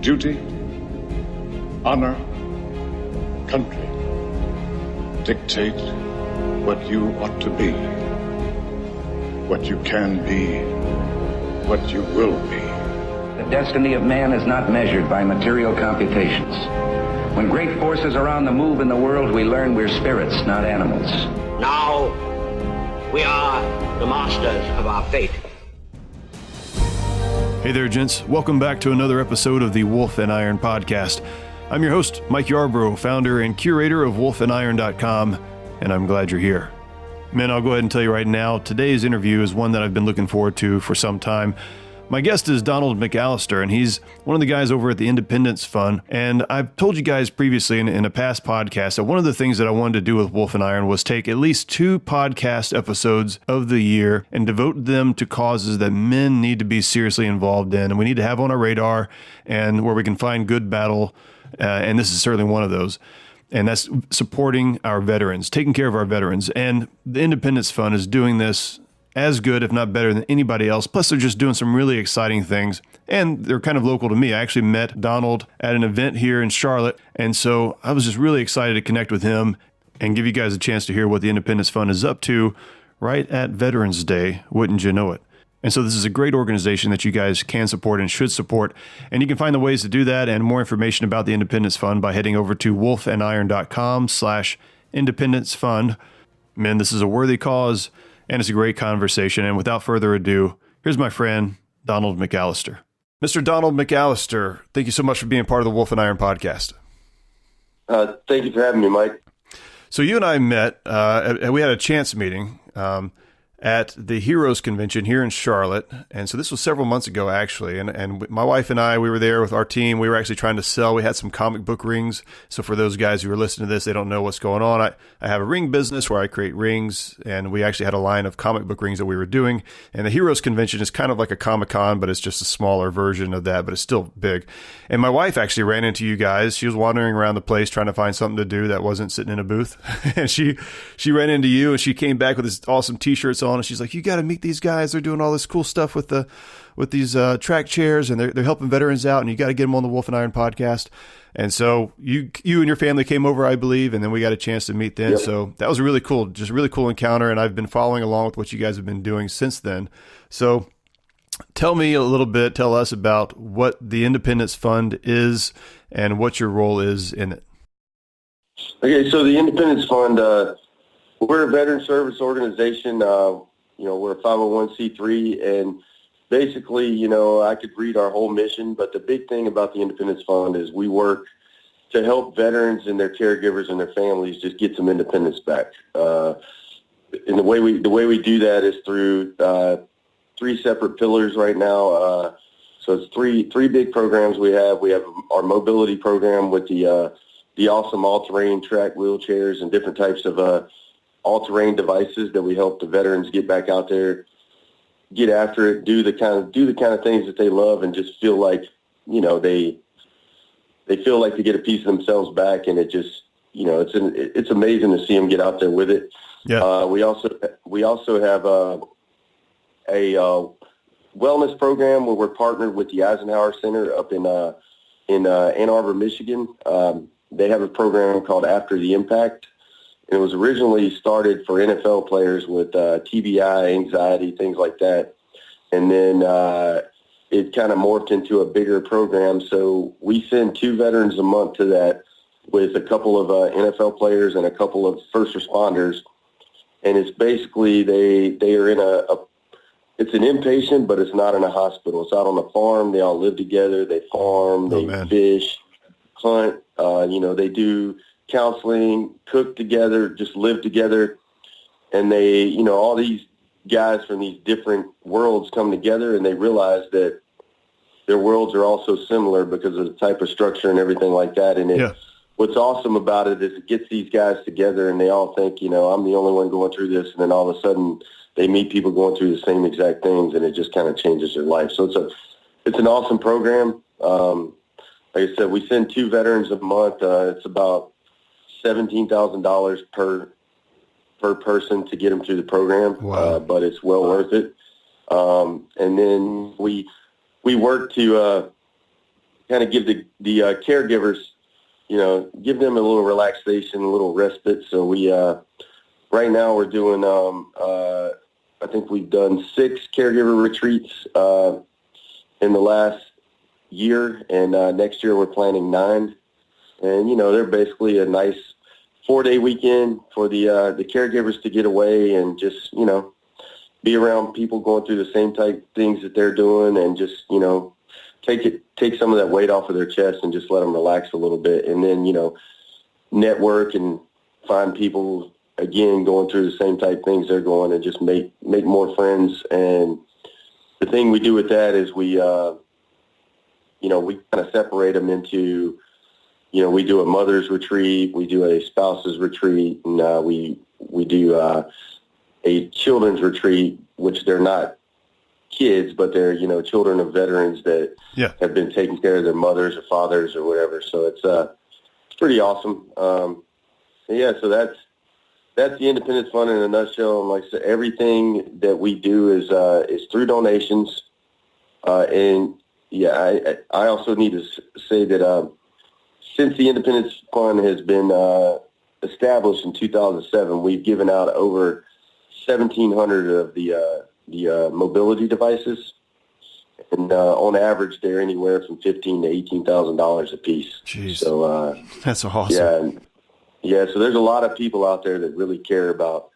Duty, honor, country dictate what you ought to be, what you can be, what you will be. The destiny of man is not measured by material computations. When great forces are on the move in the world, we learn we're spirits, not animals. Now, we are the masters of our fate. Hey there, gents. Welcome back to another episode of the Wolf and Iron podcast. I'm your host, Mike Yarbrough, founder and curator of wolfandiron.com, and I'm glad you're here. Man, I'll go ahead and tell you right now, today's interview is one that I've been looking forward to for some time. My guest is Donald McAlister, and he's one of the guys over at the Independence Fund. And I've told you guys previously in a past podcast that one of the things that I wanted to do with Wolf and Iron was take at least 2 podcast episodes of the year and devote them to causes that men need to be seriously involved in, and we need to have on our radar, and where we can find good battle. And this is certainly one of those. And that's supporting our veterans, taking care of our veterans. And the Independence Fund is doing this as good, if not better, than anybody else. Plus, they're just doing some really exciting things. And they're kind of local to me. I actually met Donald at an event here in Charlotte. And so I was just really excited to connect with him and give you guys a chance to hear what the Independence Fund is up to right at Veterans Day. Wouldn't you know it? And so this is a great organization that you guys can support and should support. And you can find the ways to do that and more information about the Independence Fund by heading over to wolfandiron.com/Independence Fund. Man, this is a worthy cause. And it's a great conversation. And without further ado, here's my friend, Donald McAlister. Mr. Donald McAlister, thank you so much for being part of the Wolf and Iron podcast. Thank you for having me, Mike. So you and I met, we had a chance meeting at the Heroes Convention here in Charlotte. And so this was several months ago, actually. And my wife and I, we were there with our team. We were actually trying to sell. We had some comic book rings. So for those guys who are listening to this, they don't know what's going on. I have a ring business where I create rings, and we actually had a line of comic book rings that we were doing. And the Heroes Convention is kind of like a Comic-Con, but it's just a smaller version of that, but it's still big. And my wife actually ran into you guys. She was wandering around the place trying to find something to do that wasn't sitting in a booth. And she ran into you, and she came back with these awesome t-shirts on, and she's like, you got to meet these guys. They're doing all this cool stuff with these track chairs, and they're helping veterans out, and you got to get them on the Wolf and Iron podcast. And so you and your family came over, I believe, and then we got a chance to meet then. Yep. So that was a really cool encounter, and I've been following along with what you guys have been doing since then. So tell us about what the Independence Fund is and what your role is in it. Okay, so the Independence Fund, we're a veteran service organization. We're a 501c3, and basically, I could read our whole mission, but the big thing about the Independence Fund is we work to help veterans and their caregivers and their families just get some independence back. And the way we do that is through 3 separate pillars right now. So it's three big programs we have. We have our mobility program with the awesome all-terrain track wheelchairs and different types of all-terrain devices that we help the veterans get back out there, get after it, do the kind of things that they love, and just feel like they feel like they get a piece of themselves back, and it just it's amazing to see them get out there with it. Yeah. We also have a wellness program where we're partnered with the Eisenhower Center up in Ann Arbor, Michigan. They have a program called After the Impact. It was originally started for NFL players with TBI, anxiety, things like that. And then it kind of morphed into a bigger program. So we send 2 veterans a month to that with a couple of NFL players and a couple of first responders. And it's basically they are in it's an inpatient, but it's not in a hospital. It's out on the farm. They all live together. They farm, they fish, hunt. They do counseling, cook together, just live together. And they, all these guys from these different worlds come together, and they realize that their worlds are also similar because of the type of structure and everything like that. And what's awesome about it is it gets these guys together, and they all think, I'm the only one going through this. And then all of a sudden they meet people going through the same exact things, and it just kind of changes their life. So it's an awesome program. Like I said, we send 2 veterans a month. It's about $17,000 per person to get them through the program. Wow. But it's well worth it. And then we work to kind of give the caregivers, give them a little relaxation, a little respite. So we right now we're doing I think we've done 6 caregiver retreats in the last year, and next year we're planning 9. And they're basically a nice 4-day weekend for the caregivers to get away and just be around people going through the same type things that they're doing, and just take some of that weight off of their chest and just let them relax a little bit, and then network and find people again going through the same type things they're going, and just make more friends. And the thing we do with that is we kind of separate them into, we do a mother's retreat, we do a spouse's retreat, and we do a children's retreat, which they're not kids, but they're, children of veterans that have been taking care of their mothers or fathers or whatever. So it's pretty awesome. So that's the Independence Fund in a nutshell. And like I said, everything that we do is through donations. I also need to say that since the Independence Fund has been established in 2007, we've given out over 1,700 of the mobility devices, and on average, they're anywhere from $15,000 to $18,000 a piece. Jeez. So that's awesome. So there's a lot of people out there that really care about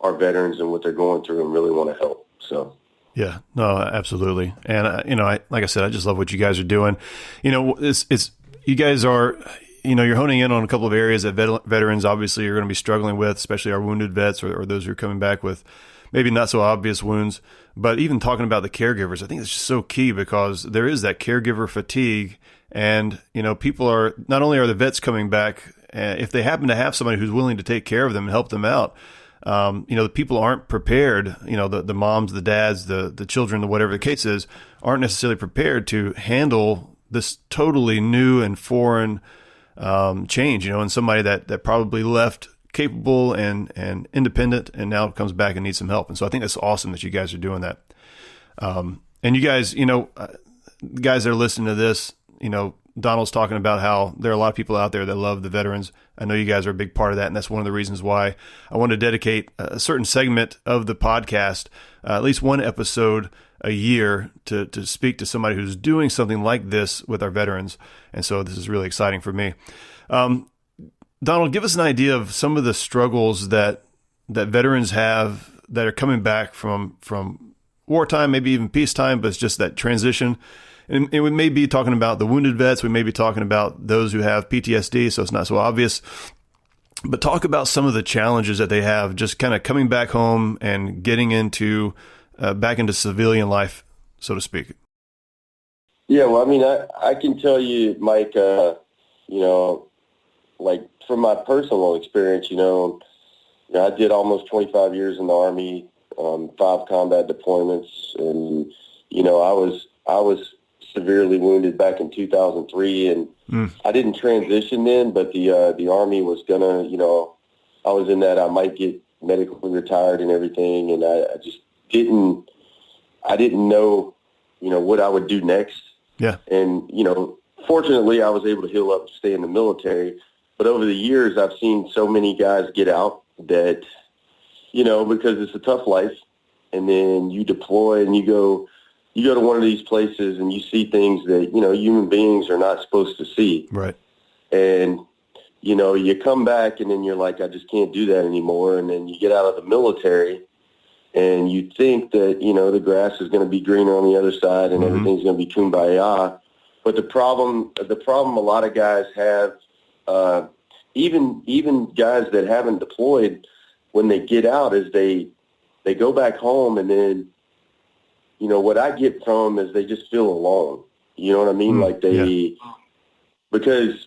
our veterans and what they're going through and really want to help. So. Yeah, no, absolutely. And, like I said, I just love what you guys are doing. It's you guys are, you're honing in on a couple of areas that veterans obviously are going to be struggling with, especially our wounded vets or those who are coming back with maybe not so obvious wounds. But even talking about the caregivers, I think it's just so key, because there is that caregiver fatigue. And, people are, not only are the vets coming back, if they happen to have somebody who's willing to take care of them and help them out, the people aren't prepared, the moms, the dads, the children, whatever the case is, aren't necessarily prepared to handle this totally new and foreign change, and somebody that probably left capable and independent and now comes back and needs some help. And so I think that's awesome that you guys are doing that. And you guys, guys that are listening to this, Donald's talking about how there are a lot of people out there that love the veterans. I know you guys are a big part of that, and that's one of the reasons why I want to dedicate a certain segment of the podcast, at least one episode a year, to speak to somebody who's doing something like this with our veterans. And so this is really exciting for me. Donald, give us an idea of some of the struggles that veterans have that are coming back from wartime, maybe even peacetime, but it's just that transition. And we may be talking about the wounded vets. We may be talking about those who have PTSD, so it's not so obvious. But talk about some of the challenges that they have just kind of coming back home and getting into back into civilian life, so to speak. Yeah, well, I mean, I can tell you, Mike, like from my personal experience, I did almost 25 years in the Army, 5 combat deployments, and, I was severely wounded back in 2003, and I didn't transition then, but the Army was gonna, I was in that I might get medically retired and everything, and I just didn't know, what I would do next. Yeah. And, fortunately I was able to heal up and stay in the military, but over the years I've seen so many guys get out that, because it's a tough life, and then you deploy and you go to one of these places and you see things that, human beings are not supposed to see. Right. And, you come back and then you're like, I just can't do that anymore. And then you get out of the military and you think that, the grass is going to be greener on the other side and everything's going to be kumbaya. But the problem a lot of guys have, even guys that haven't deployed, when they get out, is they go back home, and then, what I get from them is they just feel alone. You know what I mean? Because,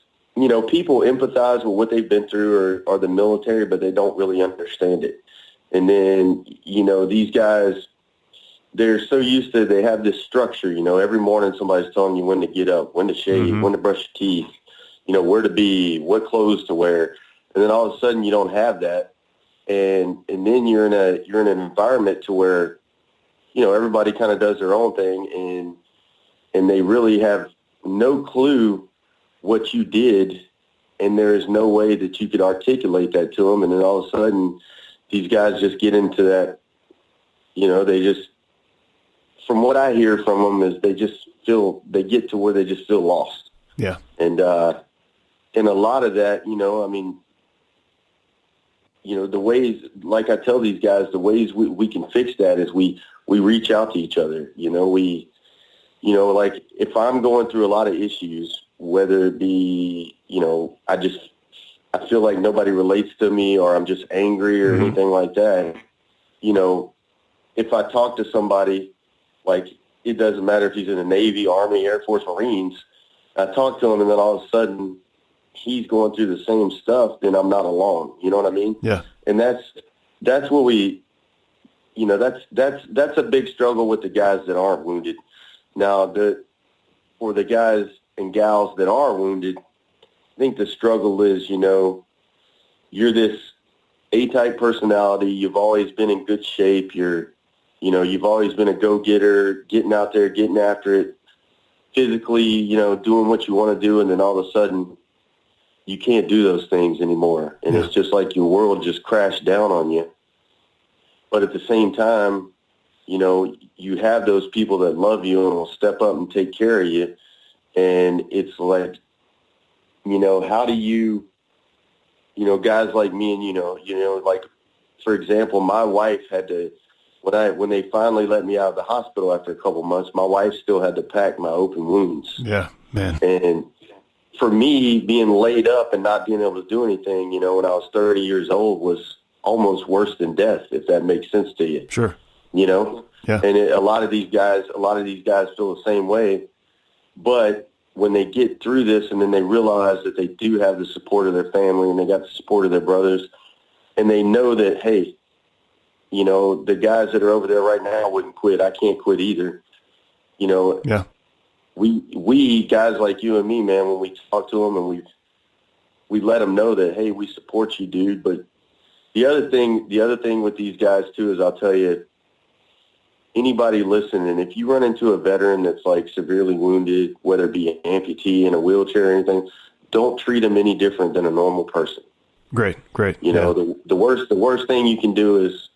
people empathize with what they've been through or the military, but they don't really understand it. And then, these guys, they're so used to, they have this structure, every morning somebody's telling you when to get up, when to shave, when to brush your teeth, where to be, what clothes to wear. And then all of a sudden you don't have that. And then you're in an environment to where, everybody kind of does their own thing, and they really have no clue what you did, and there is no way that you could articulate that to them. And then all of a sudden, these guys just get into that, they just, from what I hear from them, is they get to where they just feel lost. Yeah. And a lot of that, the ways, like I tell these guys, the ways we can fix that is we reach out to each other. Like if I'm going through a lot of issues, whether it be, I feel like nobody relates to me, or I'm just angry or anything like that. If I talk to somebody, like it doesn't matter if he's in the Navy, Army, Air Force, Marines, I talk to him and then all of a sudden he's going through the same stuff, then I'm not alone. You know what I mean? Yeah. And that's what we, that's a big struggle with the guys that aren't wounded. Now, for the guys and gals that are wounded, I think the struggle is, you're this A-type personality. You've always been in good shape. You've always been a go-getter, getting out there, getting after it, physically, doing what you want to do, and then all of a sudden you can't do those things anymore. And it's just like your world just crashed down on you. But at the same time, you have those people that love you and will step up and take care of you. And it's like, how do you, guys like me and, like, for example, my wife had to, when they finally let me out of the hospital after a couple months, my wife still had to pack my open wounds. Yeah, man. And for me, being laid up and not being able to do anything, when I was 30 years old was almost worse than death, if that makes sense to you. Sure. Yeah. And a lot of these guys feel the same way. But when they get through this and then they realize that they do have the support of their family and they got the support of their brothers, and they know that, hey, the guys that are over there right now wouldn't quit. I can't quit either. Yeah. We guys like you and me, man, when we talk to them and we let them know that, hey, we support you, dude. But the other thing with these guys too is, I'll tell you, anybody listening, if you run into a veteran that's like severely wounded, whether it be an amputee in a wheelchair or anything, don't treat them any different than a normal person. Great. The worst thing you can do is,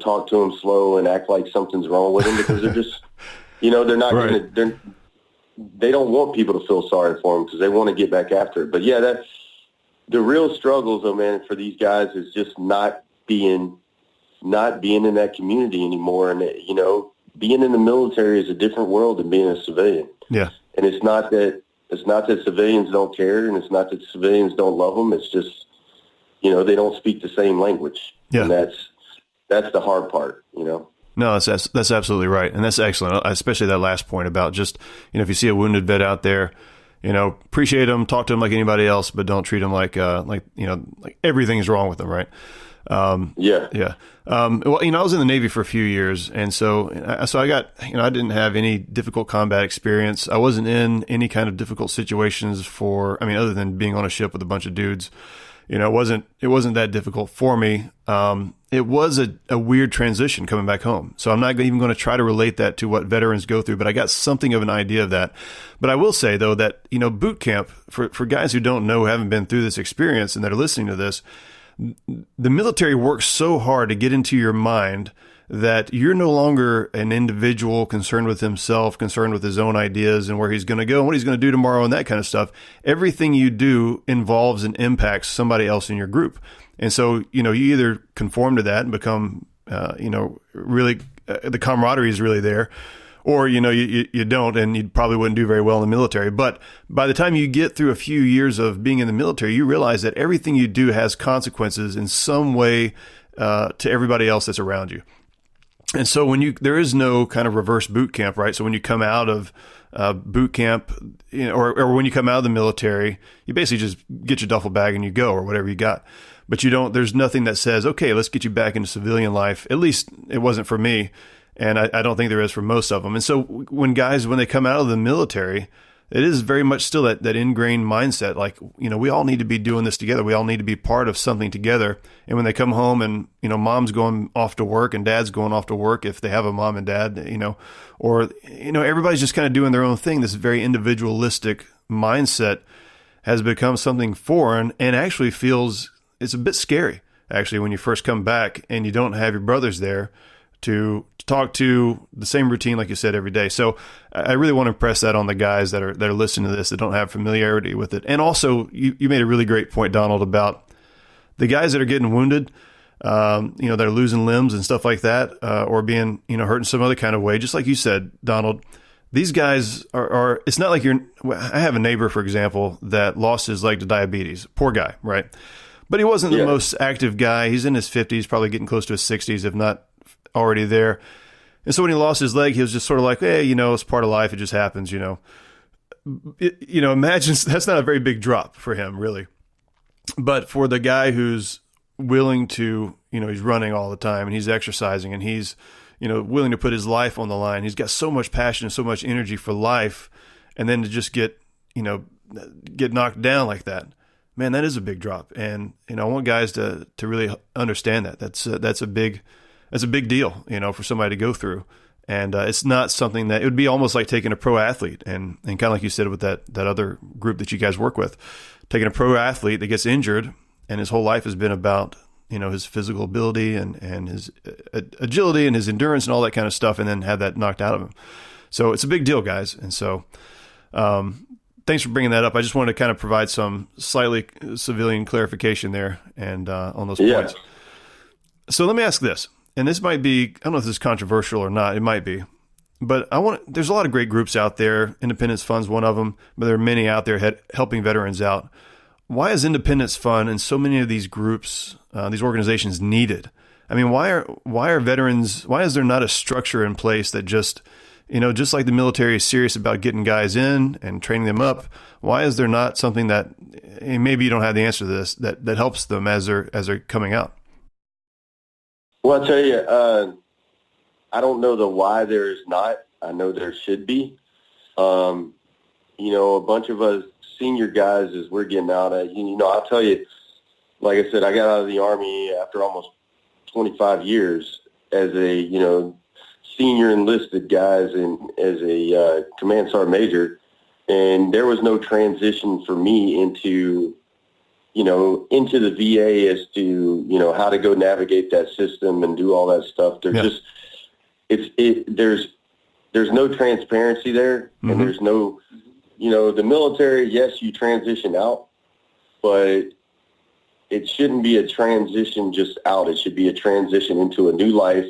talk to them slow and act like something's wrong with them, because they're just, they're not right. they don't want people to feel sorry for them because they want to get back after it. But yeah, the real struggles, though, man, for these guys is just not being in that community anymore. And, being in the military is a different world than being a civilian. Yeah. And it's not that civilians don't care, and it's not that civilians don't love them. It's just, they don't speak the same language. Yeah. And that's the hard part, No, that's absolutely right. And that's excellent, especially that last point about just, if you see a wounded vet out there, appreciate them, talk to them like anybody else, but don't treat them like everything is wrong with them, right? Yeah. Well, I was in the Navy for a few years, and so I got, I didn't have any difficult combat experience. I wasn't in any kind of difficult situations other than being on a ship with a bunch of dudes. It wasn't that difficult for me. It was a weird transition coming back home. So I'm not even going to try to relate that to what veterans go through, but I got something of an idea of that. But I will say, though, that, boot camp, for guys who don't know, who haven't been through this experience and that are listening to this, the military works so hard to get into your mind that you're no longer an individual concerned with himself, concerned with his own ideas and where he's going to go and what he's going to do tomorrow and that kind of stuff. Everything you do involves and impacts somebody else in your group. And so, you either conform to that and become, really, the camaraderie is really there, or, you don't, and you probably wouldn't do very well in the military. But by the time you get through a few years of being in the military, you realize that everything you do has consequences in some way to everybody else that's around you. And so there is no kind of reverse boot camp, right? So when you come out of boot camp, or when you come out of the military, you basically just get your duffel bag and you go, or whatever you got. But there's nothing that says, okay, let's get you back into civilian life. At least it wasn't for me. And I don't think there is for most of them. And so when they come out of the military, it is very much still that ingrained mindset. Like, we all need to be doing this together. We all need to be part of something together. And when they come home and, mom's going off to work and dad's going off to work, if they have a mom and dad, or, everybody's just kind of doing their own thing. This very individualistic mindset has become something foreign and actually it's a bit scary, actually, when you first come back and you don't have your brothers there to talk to the same routine, like you said, every day. So I really want to impress that on the guys that are listening to this, that don't have familiarity with it. And also, you made a really great point, Donald, about the guys that are getting wounded, that are losing limbs and stuff like that, or being, hurt in some other kind of way. Just like you said, Donald, these guys are it's not like I have a neighbor, for example, that lost his leg to diabetes. Poor guy, right? But he wasn't the most active guy. He's in his 50s, probably getting close to his 60s, if not already there. And so when he lost his leg, he was just sort of like, hey, it's part of life. It just happens, Imagine that's not a very big drop for him, really. But for the guy who's willing to, he's running all the time and he's exercising and he's, willing to put his life on the line. He's got so much passion and so much energy for life. And then to just get knocked down like that, man, that is a big drop. And, I want guys to really understand that. That's a big deal, for somebody to go through. And it's not something that it would be almost like taking a pro athlete and kind of like you said with that other group that you guys work with, taking a pro athlete that gets injured and his whole life has been about, his physical ability and his agility and his endurance and all that kind of stuff, and then have that knocked out of him. So it's a big deal, guys. And so, thanks for bringing that up. I just wanted to kind of provide some slightly civilian clarification there and on those points. So let me ask this, and this might be, I don't know if this is controversial or not. It might be, but there's a lot of great groups out there. Independence Fund's one of them, but there are many out there helping veterans out. Why is Independence Fund and so many of these groups, these organizations needed? I mean, why are veterans, why is there not a structure in place that just like the military is serious about getting guys in and training them up, why is there not something that, and maybe you don't have the answer to this, that helps them as they're coming out? Well, I'll tell you, I don't know the why there is not. I know there should be. A bunch of us senior guys, as we're getting out, I'll tell you, like I said, I got out of the Army after almost 25 years as a, senior enlisted guys and as a command sergeant major, and there was no transition for me into the VA as to, how to go navigate that system and do all that stuff. There's there's no transparency there, and there's no, the military, yes, you transition out, but it shouldn't be a transition just out. It should be a transition into a new life.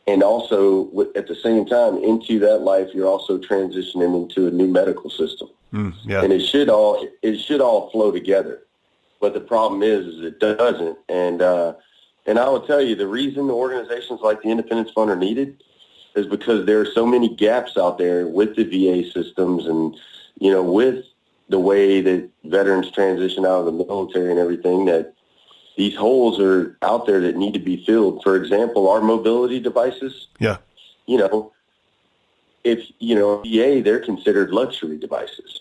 And also, at the same time, into that life, you're also transitioning into a new medical system. And it should all flow together. But the problem is it doesn't. And I will tell you, the reason organizations like the Independence Fund are needed is because there are so many gaps out there with the VA systems and, with the way that veterans transition out of the military and everything, that these holes are out there that need to be filled. For example, our mobility devices. Yeah. If, VA, they're considered luxury devices.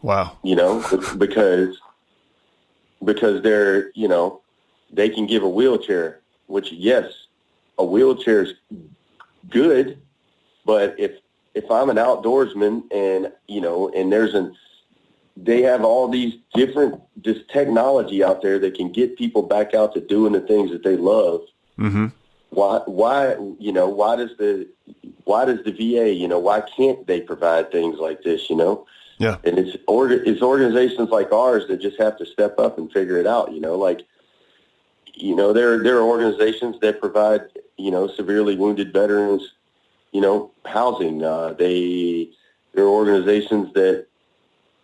Wow. Because they're, they can give a wheelchair, which, yes, a wheelchair is good, but if I'm an outdoorsman and, and they have all these this technology out there that can get people back out to doing the things that they love. Mm-hmm. Why does the VA, why can't they provide things like this, Yeah. And it's organizations like ours that just have to step up and figure it out, there are organizations that provide, severely wounded veterans, housing. There are organizations that,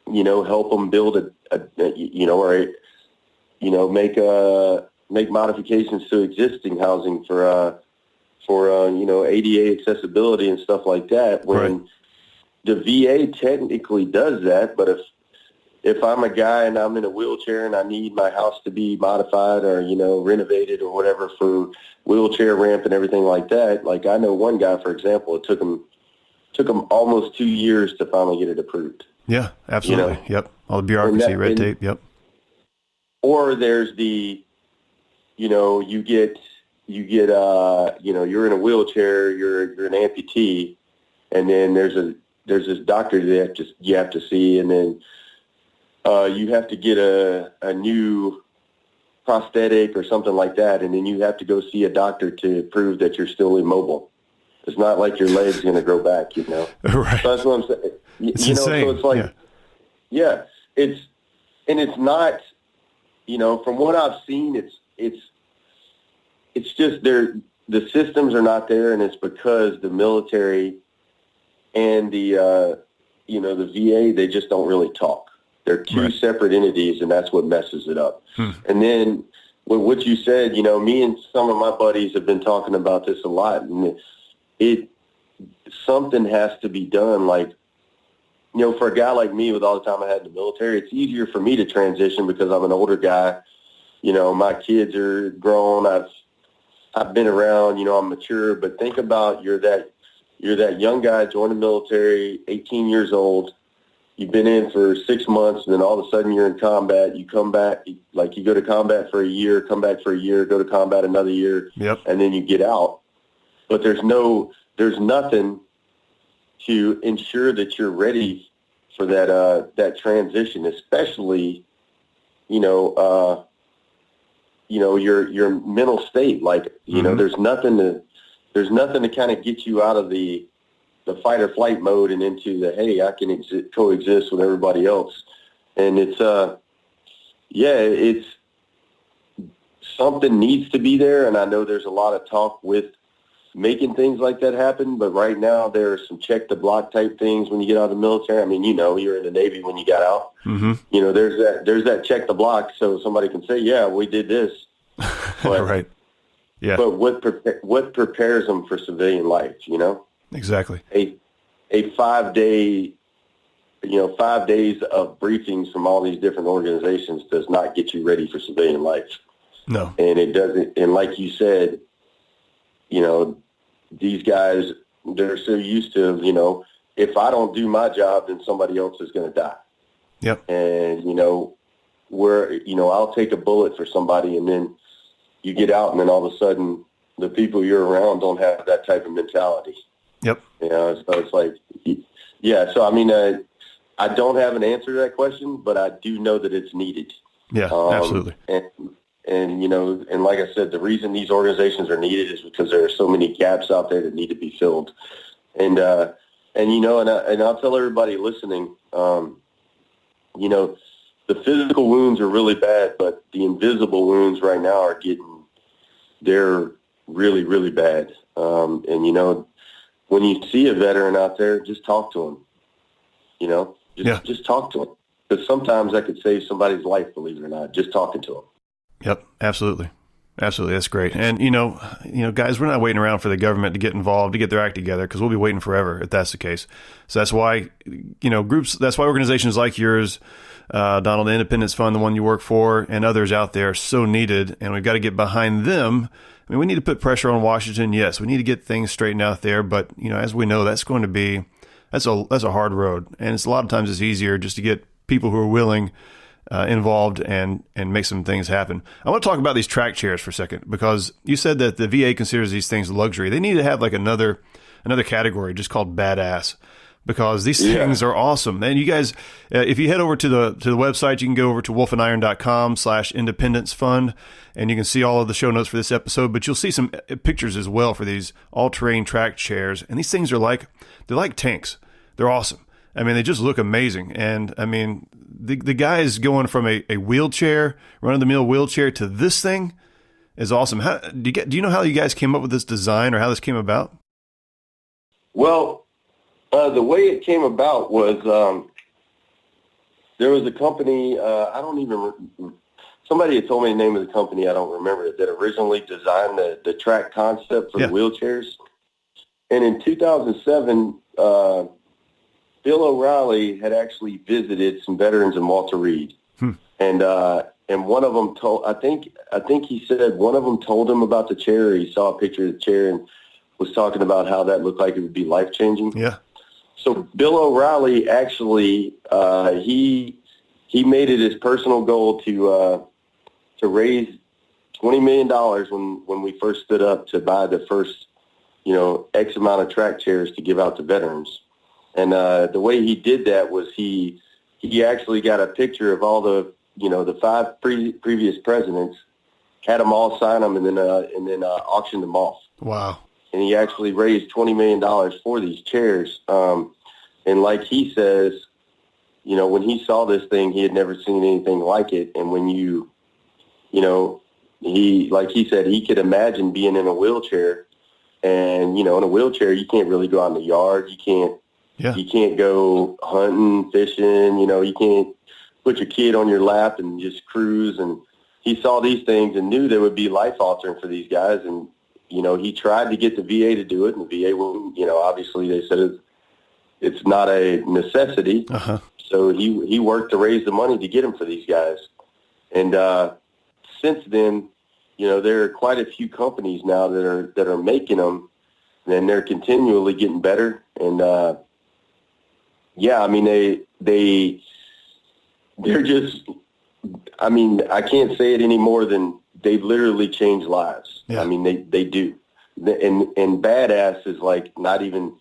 help them build make modifications to existing housing for ADA accessibility and stuff like that. When the VA technically does that, but if I'm a guy and I'm in a wheelchair and I need my house to be modified or, renovated or whatever for wheelchair ramp and everything like that, like I know one guy, for example, it took him almost 2 years to finally get it approved. Yeah, absolutely. Yep. All the bureaucracy, red tape. Yep. Or there's the, you get, you're in a wheelchair, you're an amputee, and then there's this doctor that you have to see, and then you have to get a new prosthetic or something like that, and then you have to go see a doctor to prove that you're still immobile. It's not like your leg's going to grow back, Right. So that's what I'm saying. It's insane. So it's like, it's not, from what I've seen, it's just the systems are not there, and it's because the military and the VA, they just don't really talk. They're two separate entities, and that's what messes it up. And then with what you said, me and some of my buddies have been talking about this a lot, and something has to be done. Like, for a guy like me with all the time I had in the military, it's easier for me to transition because I'm an older guy. My kids are grown. I've been around, I'm mature, but think about you're that young guy, joined the military, 18 years old. You've been in for 6 months, and then all of a sudden you're in combat. You come back, like you go to combat for a year, come back for a year, go to combat another year, and then you get out. But there's nothing to ensure that you're ready for that transition, especially, your mental state. Like, there's nothing to kind of get you out of the fight or flight mode and into the, hey, I can coexist with everybody else. And it's something needs to be there. And I know there's a lot of talk with making things like that happen. But right now there are some check the block type things when you get out of the military. I mean, you're in the Navy when you got out, there's that check the block. So somebody can say, yeah, we did this. But, right. Yeah. But what prepares them for civilian life, Exactly. A 5 day, 5 days of briefings from all these different organizations does not get you ready for civilian life. No. And it doesn't. And like you said, these guys, they're so used to, if I don't do my job, then somebody else is going to die. Yep. And, I'll take a bullet for somebody, and then you get out, and then all of a sudden the people you're around don't have that type of mentality. Yep. So it's like, yeah. So, I mean, I don't have an answer to that question, but I do know that it's needed. Yeah, absolutely. And like I said, the reason these organizations are needed is because there are so many gaps out there that need to be filled. And I'll tell everybody listening, the physical wounds are really bad, but the invisible wounds right now they're really, really bad. When you see a veteran out there, just talk to him, just talk to him. Because sometimes that could save somebody's life, believe it or not, just talking to them. Yep, absolutely. Absolutely. That's great. And, guys, we're not waiting around for the government to get involved, to get their act together, because we'll be waiting forever if that's the case. So that's why, that's why organizations like yours, Donald, the Independence Fund, the one you work for, and others out there are so needed, and we've got to get behind them. I mean, we need to put pressure on Washington. Yes, we need to get things straightened out there. But, as we know, that's a hard road. And it's a lot of times it's easier just to get people who are willing involved and make some things happen. I want to talk about these track chairs for a second, because you said that the VA considers these things luxury. They need to have like another category just called badass, because these things are awesome. And you guys, if you head over to the website, you can go over to wolfendiron.com/independence fund, and you can see all of the show notes for this episode, but you'll see some pictures as well for these all-terrain track chairs. And these things they're like tanks. They're awesome. I mean, they just look amazing. And I mean, the guys going from a wheelchair, run-of-the-mill wheelchair, to this thing is awesome. Do you know how you guys came up with this design, or how this came about? Well, the way it came about was there was a company, somebody had told me the name of the company, I don't remember it, that originally designed the track concept for the wheelchairs. And in 2007, Bill O'Reilly had actually visited some veterans in Walter Reed. And one of them I think he said one of them told him about the chair. He saw a picture of the chair and was talking about how that looked like it would be life-changing. Yeah. So Bill O'Reilly actually, he made it his personal goal to raise $20 million when we first stood up to buy the first, X amount of track chairs to give out to veterans. And the way he did that was he actually got a picture of all the, the five previous presidents, had them all sign them, and then auctioned them off. Wow. And he actually raised $20 million for these chairs. And like he says, when he saw this thing, he had never seen anything like it. And when like he said, he could imagine being in a wheelchair. And, in a wheelchair, you can't really go out in the yard. You can't go hunting, fishing. You can't put your kid on your lap and just cruise. And he saw these things and knew they would be life-altering for these guys. And, he tried to get the VA to do it, and the VA wouldn't. Obviously they said it's not a necessity. Uh-huh. So he worked to raise the money to get them for these guys. And since then, there are quite a few companies now that are making them, and they're continually getting better. And they're just, I can't say it any more than they've literally changed lives. Yeah. They do. And badass is like not even,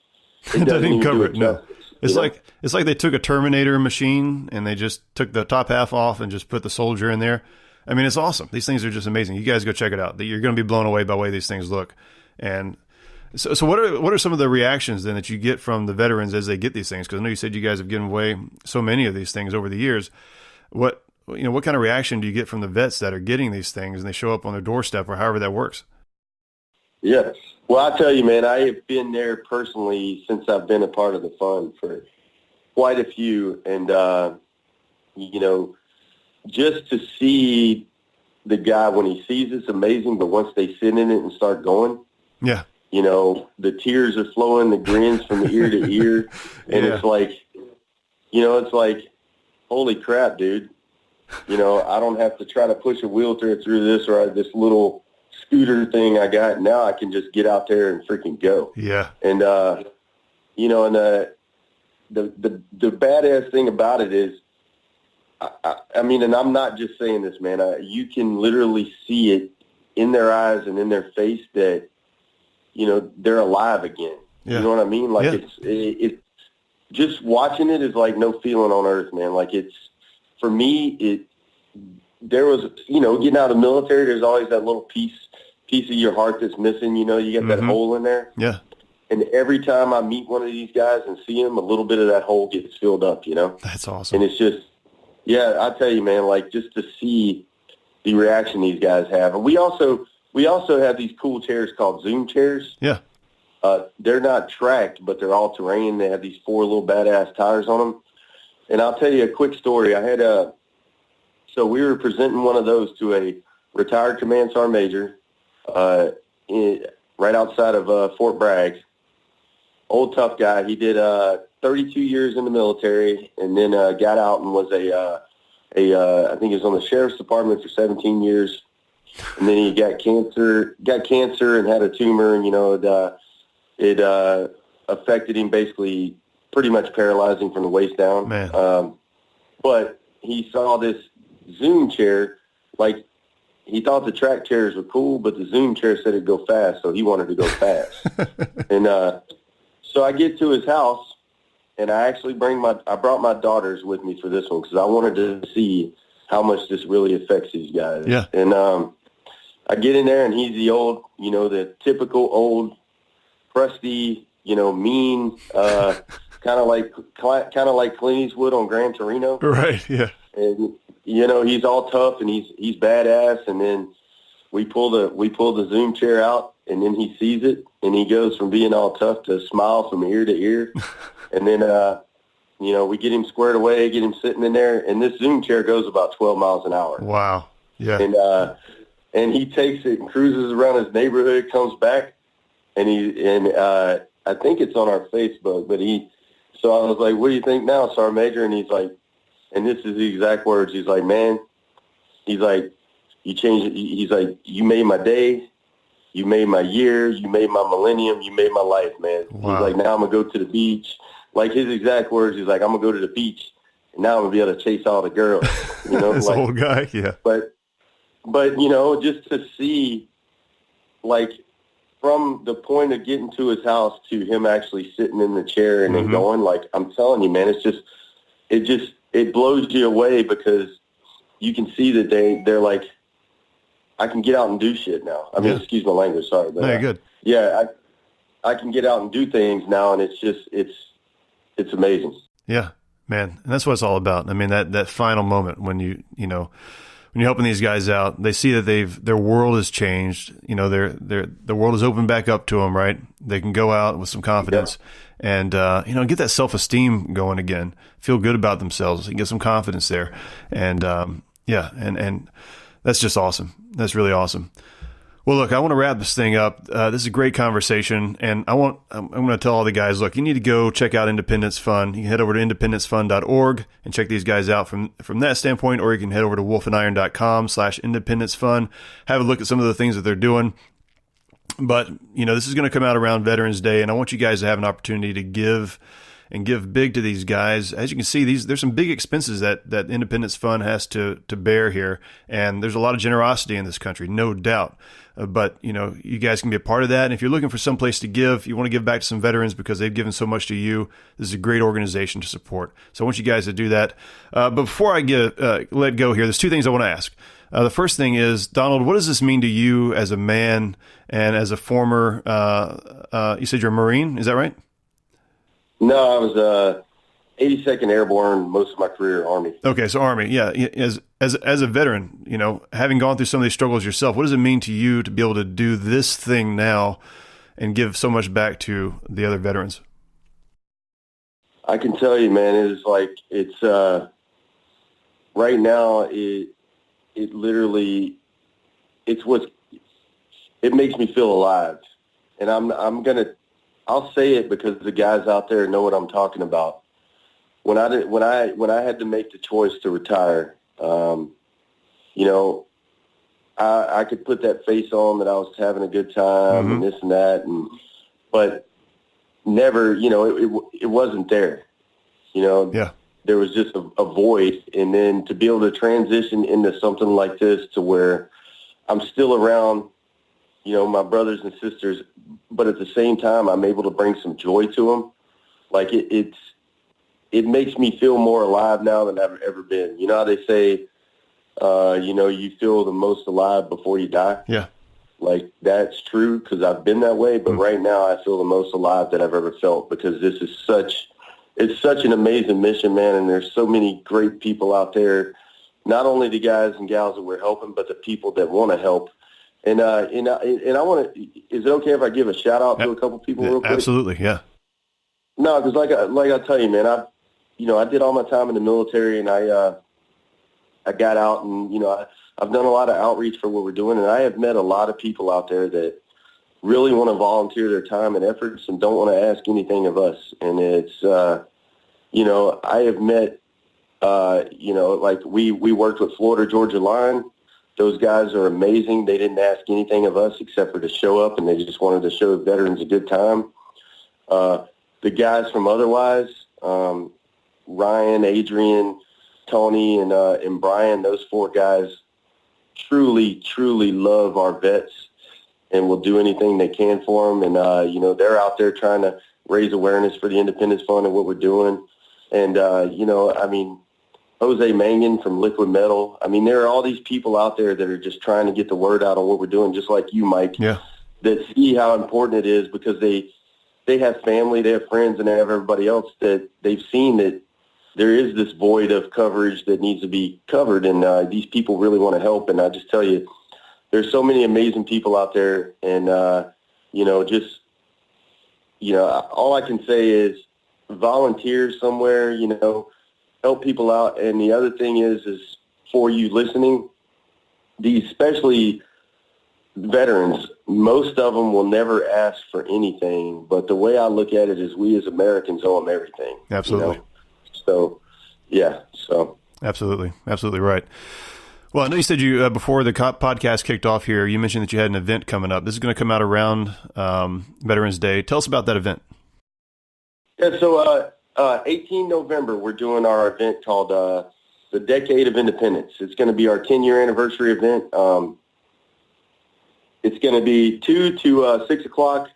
it doesn't even cover it. No. It's like they took a Terminator machine and they just took the top half off and just put the soldier in there. It's awesome. These things are just amazing. You guys go check it out. You're going to be blown away by the way these things look. And so what are some of the reactions then that you get from the veterans as they get these things? Because I know you said you guys have given away so many of these things over the years. What kind of reaction do you get from the vets that are getting these things and they show up on their doorstep or however that works? Yes. Well, I tell you, man, I have been there personally since I've been a part of the fund for quite a few. And, just to see the guy when he sees it's amazing, but once they sit in it and start going, yeah, the tears are flowing, the grins from ear to ear, and it's like, holy crap, dude. I don't have to try to push a wheelchair through this or this little scooter thing I got. Now I can just get out there and freaking go. Yeah. And, the badass thing about it is, and I'm not just saying this, man. You can literally see it in their eyes and in their face that, they're alive again. Yeah. You know what I mean? Like it's just watching it is like no feeling on earth, man. Like for me, there was, getting out of the military, there's always that little piece of your heart that's missing. You get that hole in there. Yeah. And every time I meet one of these guys and see him, a little bit of that hole gets filled up, That's awesome. And it's just, yeah, I tell you, man, like just to see the reaction these guys have. And we also have these cool chairs called Zoom chairs. Yeah. They're not tracked, but they're all terrain. They have these 4 little badass tires on them. And I'll tell you a quick story. So we were presenting one of those to a retired command sergeant major right outside of Fort Bragg. Old tough guy. He did 32 years in the military, and then got out and was I think he was on the sheriff's department for 17 years, and then he got cancer and had a tumor, and it affected him, basically pretty much paralyzing from the waist down. Man. But he saw this Zoom chair, like he thought the track chairs were cool, but the Zoom chair said it'd go fast, so he wanted to go fast. And so I get to his house, and I actually brought my daughters with me for this one because I wanted to see how much this really affects these guys. Yeah. And I get in there, and he's the old, the typical old, crusty, mean, kind of like Clint Eastwood on Gran Torino. Right. Yeah. And he's all tough and he's badass. And then we pull the Zoom chair out, and then he sees it, and he goes from being all tough to smile from ear to ear. And then we get him squared away, get him sitting in there, and this Zoom chair goes about 12 miles an hour. Wow. Yeah. And he takes it and cruises around his neighborhood, comes back, and I think it's on our Facebook, but so I was like, what do you think now, Sergeant Major? And he's like, and this is the exact words. He's like, man, he's like, you changed it. He's like, you made my day. You made my year. You made my millennium. You made my life, man. Wow. He's like, now I'm going to go to the beach. like his exact words, he's like, I'm going to go to the beach, and now I'm going to be able to chase all the girls. You know, this like, old guy, yeah. But, you know, just to see, like, from the point of getting to his house to him actually sitting in the chair and then going, like, I'm telling you, man, it blows you away, because you can see that they're like, I can get out and do shit now. I mean, excuse my language, sorry. But, no, you're good. Yeah, I can get out and do things now, and it's amazing. Yeah, man. And that's what it's all about. I mean, that final moment when when you're helping these guys out, they see that their world has changed. You know, the world is opened back up to them, right? They can go out with some confidence and, get that self-esteem going again, feel good about themselves and get some confidence there. And, and that's just awesome. That's really awesome. Well, look, I want to wrap this thing up. This is a great conversation, and I'm going to tell all the guys, look, you need to go check out Independence Fund. You can head over to independencefund.org and check these guys out from that standpoint, or you can head over to wolfandiron.com/independencefund, have a look at some of the things that they're doing. But, this is going to come out around Veterans Day, and I want you guys to have an opportunity to give big to these guys. As you can see, there's some big expenses that Independence Fund has to bear here, and there's a lot of generosity in this country, no doubt. But, you guys can be a part of that. And if you're looking for some place to give, you want to give back to some veterans because they've given so much to you, this is a great organization to support. So I want you guys to do that. But before I let go here, there's two things I want to ask. The first thing is, Donald, what does this mean to you as a man and as a former, you said you're a Marine, is that right? No, I was 82nd Airborne most of my career, Army. Okay, so Army, yeah. As a veteran, having gone through some of these struggles yourself, what does it mean to you to be able to do this thing now and give so much back to the other veterans? I can tell you, man, it's right now it literally it makes me feel alive, and I'll say it because the guys out there know what I'm talking about. When I had to make the choice to retire, I could put that face on that I was having a good time and this and that, but never, it wasn't there. There was just a void, and then to be able to transition into something like this to where I'm still around, my brothers and sisters, but at the same time, I'm able to bring some joy to them. Like it makes me feel more alive now than I've ever been. You know how they say, you feel the most alive before you die? Yeah. Like, that's true, because I've been that way, but right now I feel the most alive that I've ever felt, because this is it's such an amazing mission, man, and there's so many great people out there, not only the guys and gals that we're helping, but the people that want to help. And I want to, is it okay if I give a shout out to a couple people real quick? Absolutely, yeah. No, because like I tell you, man, I did all my time in the military, and I got out, and I've done a lot of outreach for what we're doing, and I have met a lot of people out there that really want to volunteer their time and efforts and don't want to ask anything of us. And it's I have met like we worked with Florida Georgia Line. Those guys are amazing. They didn't ask anything of us except for to show up, and they just wanted to show veterans a good time. The guys from Otherwise, Ryan, Adrian, Tony, and Brian, those four guys truly, truly love our vets and will do anything they can for them. And, they're out there trying to raise awareness for the Independence Fund and what we're doing. And, Jose Mangan from Liquid Metal. I mean, there are all these people out there that are just trying to get the word out on what we're doing, just like you, Mike, that see how important it is, because they have family, they have friends, and they have everybody else that they've seen that there is this void of coverage that needs to be covered, and these people really want to help. And I just tell you, there's so many amazing people out there, and, all I can say is volunteer somewhere, help people out. And the other thing is for you listening, these especially veterans, most of them will never ask for anything, but the way I look at it is we as Americans owe them everything. Absolutely. So, yeah. So absolutely right. Well, I know you said you before the podcast kicked off here, you mentioned that you had an event coming up. This is going to come out around Veterans Day. Tell us about that event. Yeah, so 18 November, we're doing our event called the Decade of Independence. It's going to be our 10-year anniversary event. It's going to be 2 to 6 o'clock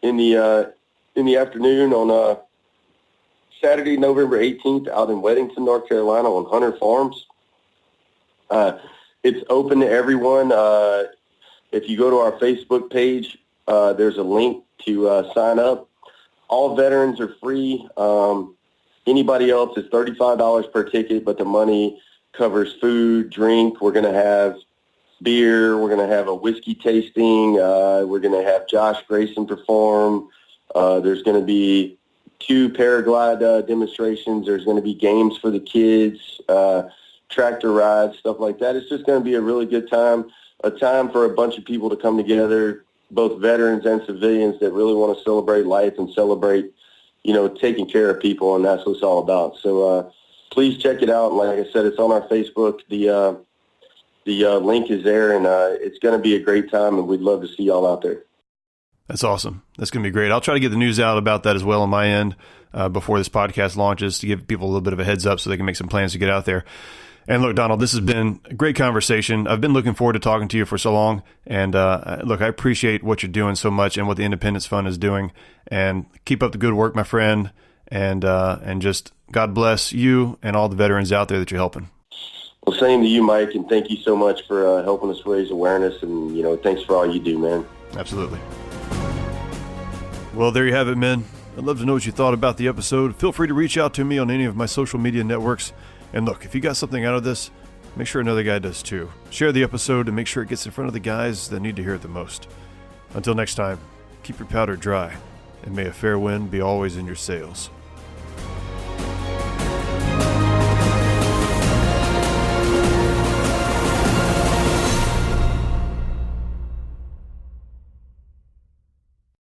in the afternoon on Saturday, November 18th, out in Weddington, North Carolina, on Hunter Farms. It's open to everyone. If you go to our Facebook page, there's a link to sign up. All veterans are free. Anybody else is $35 per ticket, but the money covers food, drink. We're going to have beer. We're going to have a whiskey tasting. We're going to have Josh Grayson perform. There's going to be 2 paraglide demonstrations. There's going to be games for the kids, tractor rides, stuff like that. It's just going to be a really good time, a time for a bunch of people to come together, both veterans and civilians that really want to celebrate life and celebrate, taking care of people, and that's what it's all about. So please check it out. Like I said, it's on our Facebook. The link is there, and it's going to be a great time, and we'd love to see y'all out there. That's awesome. That's going to be great. I'll try to get the news out about that as well on my end before this podcast launches to give people a little bit of a heads up so they can make some plans to get out there. And look, Donald, this has been a great conversation. I've been looking forward to talking to you for so long. And look, I appreciate what you're doing so much and what the Independence Fund is doing. And keep up the good work, my friend. And just God bless you and all the veterans out there that you're helping. Well, same to you, Mike, and thank you so much for helping us raise awareness. And, thanks for all you do, man. Absolutely. Well, there you have it, men. I'd love to know what you thought about the episode. Feel free to reach out to me on any of my social media networks. And look, if you got something out of this, make sure another guy does too. Share the episode and make sure it gets in front of the guys that need to hear it the most. Until next time, keep your powder dry, and may a fair wind be always in your sails.